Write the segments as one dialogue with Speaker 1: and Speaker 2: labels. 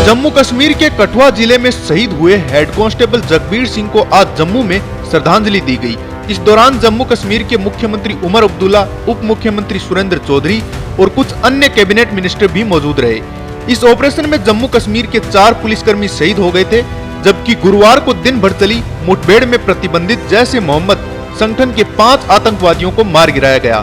Speaker 1: जम्मू कश्मीर के कठुआ जिले में शहीद हुए हेड कांस्टेबल जगबीर सिंह को आज जम्मू में श्रद्धांजलि दी गई। इस दौरान जम्मू कश्मीर के मुख्यमंत्री उमर अब्दुल्ला, उप मुख्यमंत्री सुरेंद्र चौधरी और कुछ अन्य कैबिनेट मिनिस्टर भी मौजूद रहे। इस ऑपरेशन में जम्मू कश्मीर के 4 पुलिसकर्मी शहीद हो गए थे, जबकि गुरुवार को दिन भर चली मुठभेड़ में प्रतिबंधित जैश ए मोहम्मद संगठन के 5 आतंकवादियों को मार गिराया गया।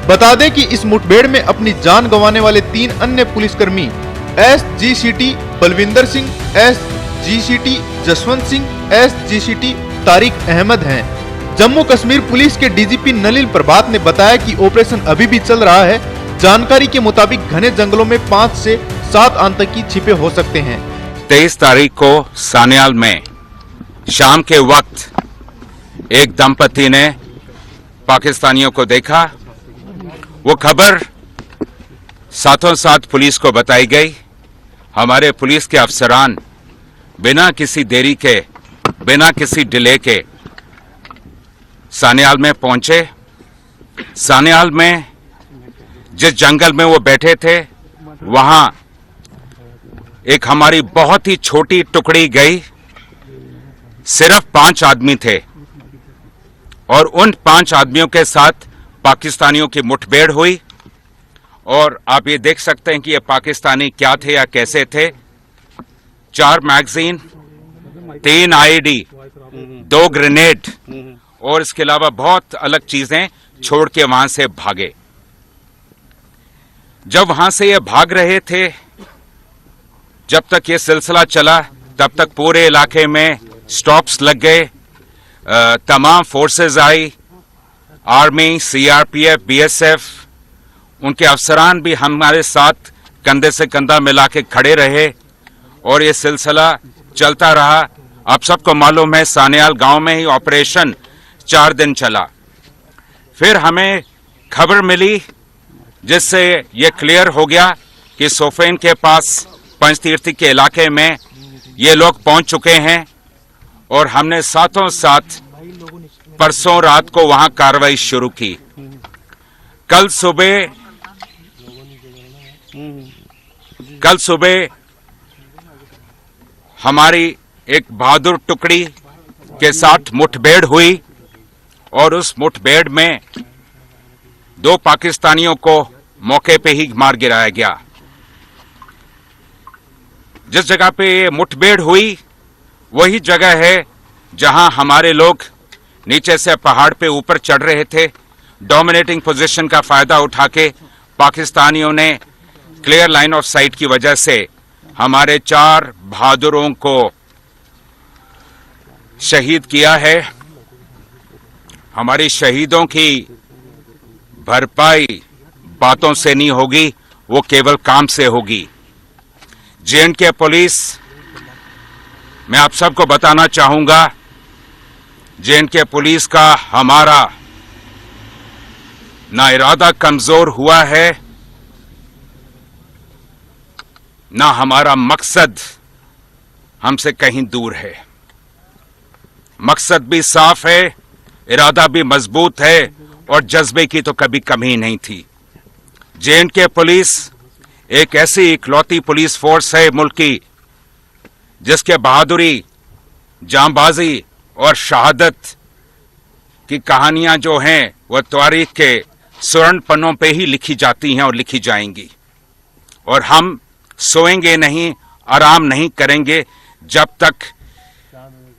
Speaker 1: बता दें कि इस मुठभेड़ में अपनी जान गंवाने वाले 3 अन्य पुलिसकर्मी SGCT Balwinder Singh, SGCT Jaswant Singh, SGCT Tariq Ahmad हैं। जम्मू कश्मीर पुलिस के डीजीपी नलिन प्रभात ने बताया कि ऑपरेशन अभी भी चल रहा है। जानकारी के मुताबिक घने जंगलों में 5 से 7 आतंकी छिपे हो सकते हैं।
Speaker 2: 23 तारीख को सान्याल में शाम के वक्त एक दंपति ने पाकिस्तानियों को देखा। वो खबर साथों साथ पुलिस को बताई गई। हमारे पुलिस के अफसरान बिना किसी देरी के, बिना किसी डिले के सान्याल में पहुंचे। सान्याल में जिस जंगल में वो बैठे थे, वहां एक हमारी बहुत ही छोटी टुकड़ी गई। सिर्फ 5 आदमी थे और उन 5 आदमियों के साथ पाकिस्तानियों की मुठभेड़ हुई। और आप ये देख सकते हैं कि ये पाकिस्तानी क्या थे या कैसे थे। 4 मैगजीन, 3 IED, 2 ग्रेनेड और इसके अलावा बहुत अलग चीजें छोड़ के वहां से भागे। जब वहां से ये भाग रहे थे, जब तक ये सिलसिला चला, तब तक पूरे इलाके में स्टॉप्स लग गए। तमाम फोर्सेस आई, आर्मी, CRPF, BSF, उनके अफसरान भी हमारे साथ कंधे से कंधा मिला के खड़े रहे और ये सिलसिला चलता रहा। आप सबको मालूम है, सान्याल गांव में ही ऑपरेशन 4 दिन चला। फिर हमें खबर मिली जिससे ये क्लियर हो गया कि सोफेन के पास पंचतीर्थी के इलाके में ये लोग पहुंच चुके हैं और हमने साथों साथ परसों रात को वहां कार्रवाई शुरू की। कल सुबह हमारी एक बहादुर टुकड़ी के साथ मुठभेड़ हुई और उस मुठभेड़ में 2 पाकिस्तानियों को मौके पे ही मार गिराया गया। जिस जगह पे ये मुठभेड़ हुई वही जगह है जहां हमारे लोग नीचे से पहाड़ पे ऊपर चढ़ रहे थे। डोमिनेटिंग पोजीशन का फायदा उठा के पाकिस्तानियों ने क्लियर लाइन ऑफ साइट की वजह से हमारे 4 बहादुरों को शहीद किया है। हमारी शहीदों की भरपाई बातों से नहीं होगी, वो केवल काम से होगी। J&K पुलिस, मैं आप सबको बताना चाहूंगा, J&K पुलिस का हमारा ना इरादा कमजोर हुआ है, ना हमारा मकसद हमसे कहीं दूर है। मकसद भी साफ है, इरादा भी मजबूत है और जज्बे की तो कभी कमी नहीं थी। J&K पुलिस एक ऐसी इकलौती पुलिस फोर्स है मुल्क की जिसके बहादुरी, जांबाजी और शहादत की कहानियां जो हैं वह तारीख के स्वर्ण पन्नों पे ही लिखी जाती हैं और लिखी जाएंगी। और हम सोएंगे नहीं, आराम नहीं करेंगे जब तक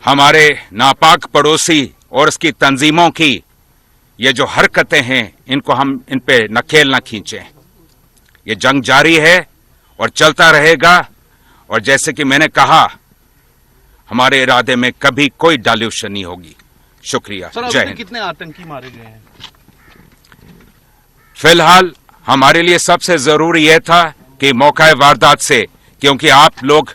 Speaker 2: हमारे नापाक पड़ोसी और उसकी तंजीमों की ये जो हरकतें हैं इनको हम इन पे नकेल न खींचें। ये जंग जारी है और चलता रहेगा और जैसे कि मैंने कहा, हमारे इरादे में कभी कोई डाल्यूशन नहीं होगी। शुक्रिया। जय हिंद।
Speaker 3: कितने आतंकी मारे गए हैं?
Speaker 2: फिलहाल हमारे लिए सबसे जरूरी यह था कि मौका वारदात से, क्योंकि आप लोग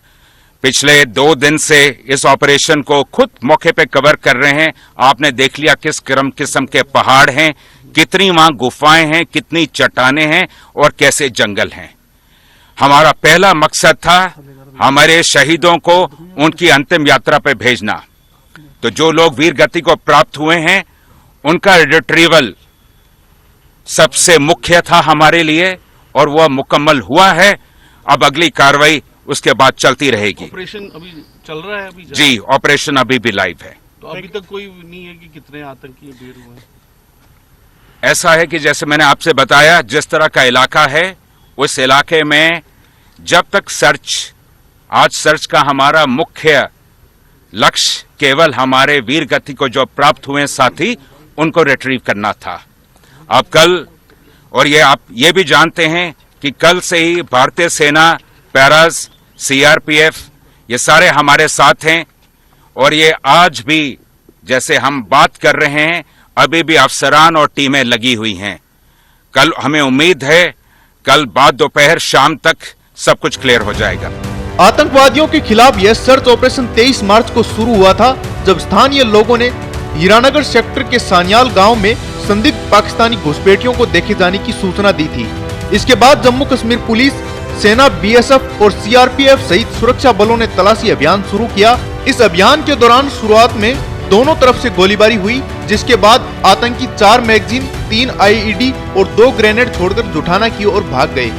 Speaker 2: पिछले 2 दिन से इस ऑपरेशन को खुद मौके पे कवर कर रहे हैं, आपने देख लिया किस किस्म के पहाड़ हैं, कितनी वहां गुफाएं हैं, कितनी चट्टानें हैं और कैसे जंगल हैं। हमारा पहला मकसद था हमारे शहीदों को उनकी अंतिम यात्रा पे भेजना। तो जो लोग वीर गति को प्राप्त हुए हैं उनका रिट्रीवल सबसे मुख्य था हमारे लिए और वह मुकम्मल हुआ है। अब अगली कार्रवाई उसके बाद चलती रहेगी।
Speaker 3: ऑपरेशन अभी चल रहा है अभी?
Speaker 2: जी, ऑपरेशन अभी भी लाइव है।
Speaker 3: तो अभी तक कोई नहीं है कि कितने आतंकी ढेर हुए हैं?
Speaker 2: ऐसा है कि जैसे मैंने आपसे बताया, जिस तरह का इलाका है, उस इलाके में जब तक सर्च का हमारा मुख्य लक्ष्य केवल हमारे वीर गति को जो प्राप्त हुए साथी, उनको रिट्रीव करना था। अब कल, और ये आप ये भी जानते हैं कि कल से ही भारतीय सेना, पैराज, सीआरपीएफ, ये सारे हमारे साथ हैं। और ये आज भी जैसे हम बात कर रहे हैं, अभी भी अफसरान और टीमें लगी हुई हैं। कल हमें उम्मीद है कल बाद दोपहर शाम तक सब कुछ क्लियर हो जाएगा।
Speaker 1: आतंकवादियों के खिलाफ यह सर्च ऑपरेशन 23 मार्च को शुरू हुआ था, जब स्थानीय लोगों ने हीरानगर सेक्टर के सान्याल गांव में संदिग्ध पाकिस्तानी घुसपैठियों को देखे जाने की सूचना दी थी। इसके बाद जम्मू कश्मीर पुलिस, सेना, बीएसएफ और सीआरपीएफ सहित सुरक्षा बलों ने तलाशी अभियान शुरू किया। इस अभियान के दौरान शुरुआत में दोनों तरफ से गोलीबारी हुई, जिसके बाद आतंकी 4 मैगजीन, 3 आईईडी और 2 ग्रेनेड छोड़कर जुठाना की ओर भाग गए।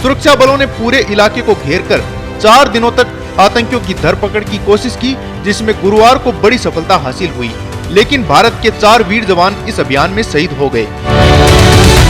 Speaker 1: सुरक्षा बलों ने पूरे इलाके को घेरकर 4 दिनों तक आतंकियों की धरपकड़ की कोशिश की, जिसमें गुरुवार को बड़ी सफलता हासिल हुई। लेकिन भारत के 4 वीर जवान इस अभियान में शहीद हो गए।